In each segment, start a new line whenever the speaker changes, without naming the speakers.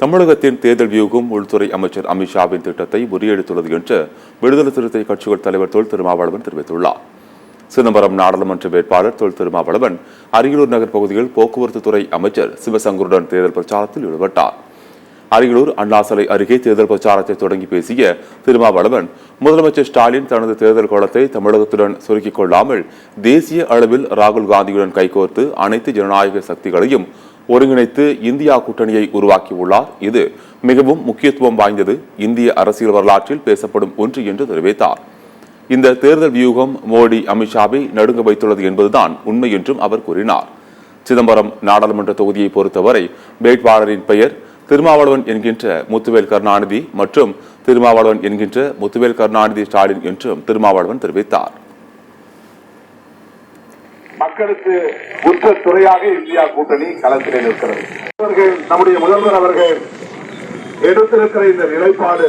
தமிழகத்தின் தேர்தல் வியூகம் உள்துறை அமைச்சர் அமித்ஷாவின் திட்டத்தை முறியடித்துள்ளது என்று விடுதலை சிறுத்தை கட்சிகள் தலைவர் தொல் திருமாவளவன் தெரிவித்துள்ளார். சிதம்பரம் நாடாளுமன்ற வேட்பாளர் தொல் திருமாவளவன் அரியலூர் நகர் பகுதியில் போக்குவரத்து துறை அமைச்சர் சிவசங்கருடன் தேர்தல் பிரச்சாரத்தில் ஈடுபட்டார். அரியலூர் அண்ணா சிலை அருகே தேர்தல் பிரச்சாரத்தை தொடங்கி பேசிய திருமாவளவன், முதலமைச்சர் ஸ்டாலின் தனது தேர்தல் கோலத்தை தமிழகத்துடன் சுருக்கிக் கொள்ளாமல் தேசிய அளவில் ராகுல் காந்தியுடன் கைகோர்த்து அனைத்து ஜனநாயக சக்திகளையும் ஒருங்கிணைத்து இந்தியா கூட்டணியை உருவாக்கியுள்ளார். இது மிகவும் முக்கியத்துவம் வாய்ந்தது, இந்திய அரசியல் வரலாற்றில் பேசப்படும் ஒன்று என்று தெரிவித்தார். இந்த தேர்தல் வியூகம் மோடி அமித்ஷாவை நடுங்க வைத்துள்ளது என்பதுதான் உண்மை என்றும் அவர் கூறினார். சிதம்பரம் நாடாளுமன்ற தொகுதியை பொறுத்தவரை வேட்பாளரின் பெயர் திருமாவளவன் என்கின்ற முத்துவேல் கருணாநிதி மற்றும் திருமாவளவன் என்கின்ற முத்துவேல் கருணாநிதி ஸ்டாலின் என்றும் திருமாவளவன் தெரிவித்தார்.
மக்களுக்கு உற்ற துறையாக இந்தியா கூட்டணி களத்திலே இருக்கிறது. நம்முடைய முதல்வர் அவர்கள் எடுத்திருக்கிற இந்த நிலைப்பாடு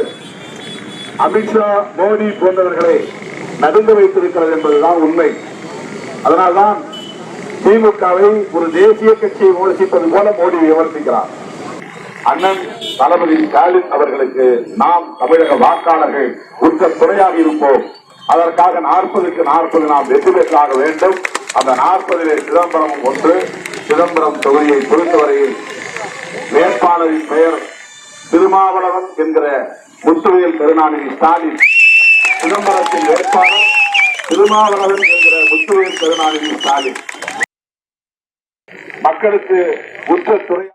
அமித்ஷா, மோடி போன்றவர்களை நடுங்க வைத்திருக்கிறது என்பதுதான் உண்மை. அதனால்தான் திமுகவை ஒரு தேசிய கட்சியை விமர்சிப்பது போல மோடி விமர்சிக்கிறார். அண்ணன் தளபதி ஸ்டாலின் அவர்களுக்கு நாம் தமிழக வாக்காளர்கள் உற்ற துறையாக இருப்போம். அதற்காக 40க்கு 40 நாம் வெற்றி பெற்றாக வேண்டும். அந்த 40 சிதம்பரம் ஒன்று. சிதம்பரம் தொகுதியை பொறுத்தவரையில் வேட்பாளரின் பெயர் திருமாவளவன் என்கிற முத்துவேல் கருணாநிதி ஸ்டாலின். சிதம்பரத்தின் வேட்பாளர் திருமாவளவன் என்கிற முத்துவேல் கருணாநிதி ஸ்டாலின். மக்களுக்கு உற்ற துறை